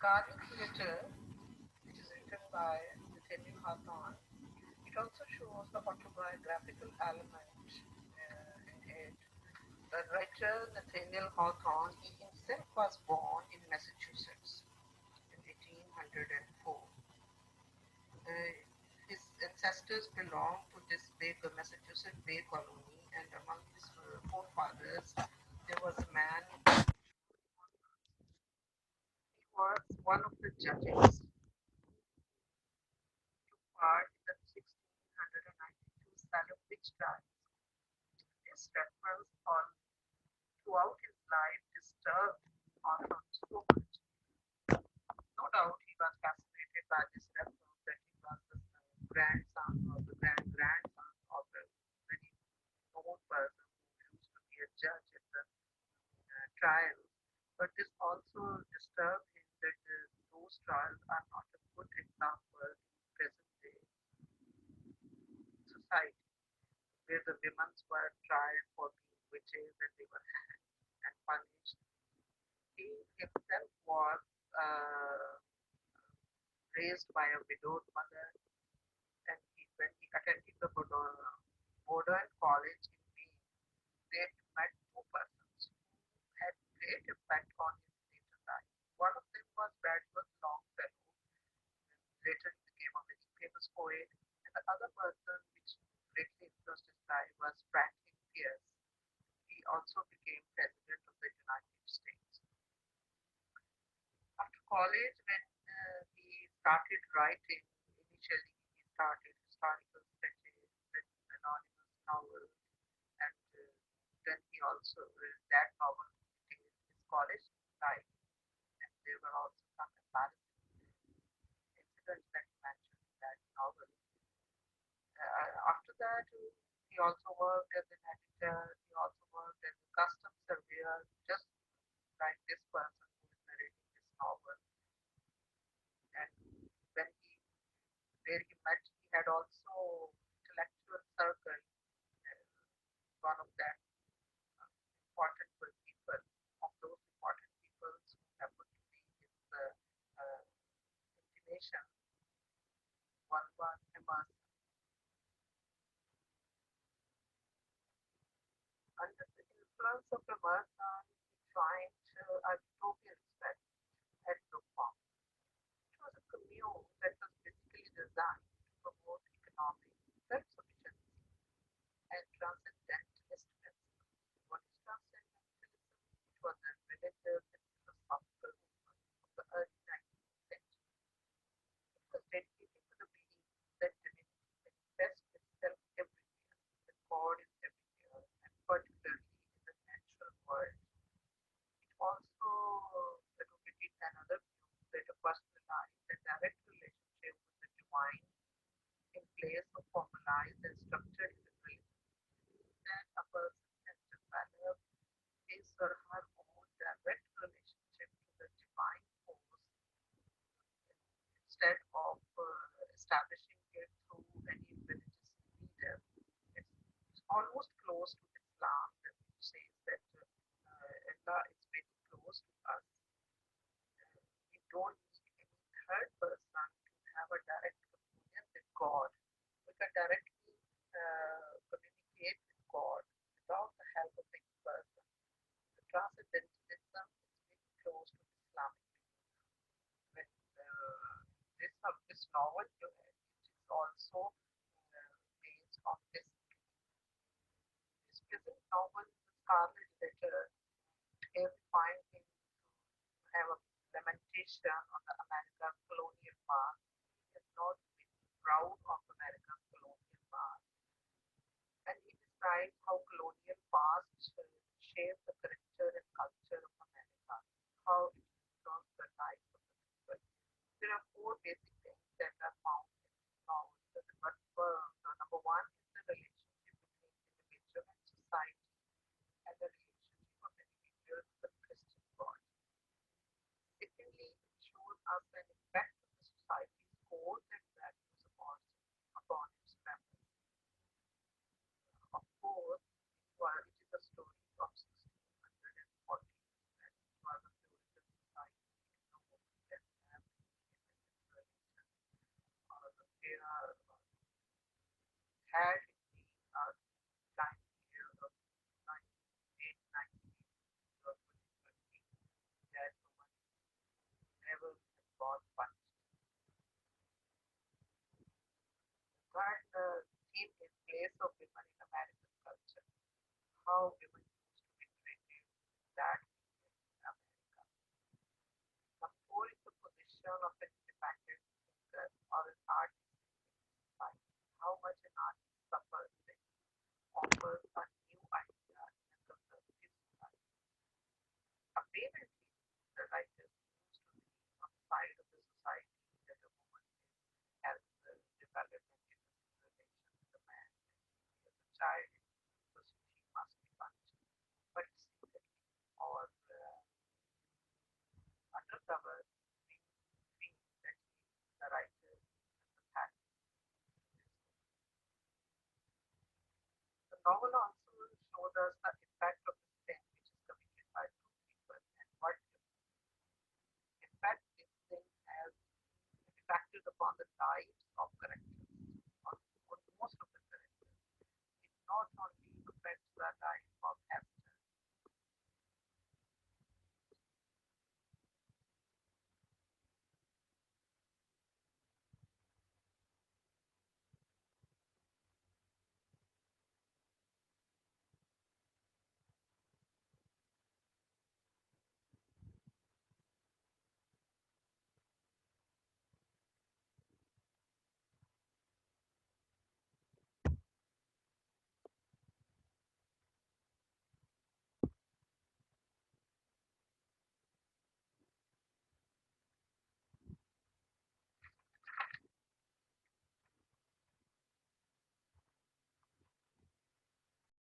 Scarlet Letter, which is written by Nathaniel Hawthorne, it also shows the autobiographical element in it. The writer Nathaniel Hawthorne, he himself was born in Massachusetts in 1804. Uh, his ancestors belonged to this big Massachusetts Bay Colony, and among his forefathers, there was a man. He was one of the judges took part in the 1692 Salem witch trials. This reference all throughout his life disturbed Hawthorne so much. No doubt he was fascinated by this reference that he was the grandson or the grandson of a very known person who used to be a judge in the trial. But this also disturbed him that those trials are not a good example in present day society, where the women were tried for being witches and they were hanged and punished. He himself was raised by a widowed mother, and when he attended the Bowdoin College in Maine, there he met two persons who had great impact on his later life. One of them was Bradford Longfellow, later he became a very famous poet, and the other person which greatly influenced his life was Franklin Pierce. He also became president of the United States. After college, when he started writing, initially he started historical sketches, then anonymous novels, and then he also that novel detailed his college life, and there were also some embarrassing incidents that he mentioned in that novel. After that, he also worked as an editor. He also worked as a custom surveyor, just like this person who is narrating this novel. And when he where he met, he had also intellectual circle, one of that important people, of those important people who happened to be his intimation. One was Emerson. Under the influence of Emerson, he joined a utopian spec at Brookbaum. It was a commune that was basically designed to promote economic self-sufficiency and transcendentalist principles. What is transcendentalism? It was a religious and philosophical movement of the early 19th century. It was dedicated to the belief that divinity manifests itself everywhere, that God is everywhere, and particularly in the natural world. It also advocated another view that a personalized and direct relationship with the divine in place of formalized and structured individualism, that a person can develop his or her own direct relationship to the divine force instead of establishing it through any religious leader. It's almost close to Islam, that which says that Allah is very close to us. We don't need any third person to have a direct communion with God. We can directly communicate with God without the help of any person. The transcendentalism is very close to Islamic belief. When this novel you read, it is also based on this belief. His present novel, The Scarlet Letter, here we find him to have a lamentation on the America's colonial past. He has not been proud of America's colonial past, and he describes how colonial past shaped the character and culture of America, how it influenced the lives of the people. There are four basic things that are found in this novel. The number one is the relationship between individual and society, and the relationship of individuals with the Christian God. Secondly, it shows us an impact of the society's goals and values upon its members. Of course, it is a story from 1640, and it was a Puritan society in Rome. had in the time period of 19, 1980 or 2020 that women never got punished. But the theme in place of women in American culture, how women used to be treated in that period in America. Now, the position of an independent thinker or an artist in society, how much an artist suffers when he offers a new idea in a conservative society. Apparently, the writers used to be on the side of the society that a woman is helpful, development in a relation with a man, and she as a child, so she must be punished. But secretly, or undercover, we think that the writer is sympathetic to this. The novel also showed us the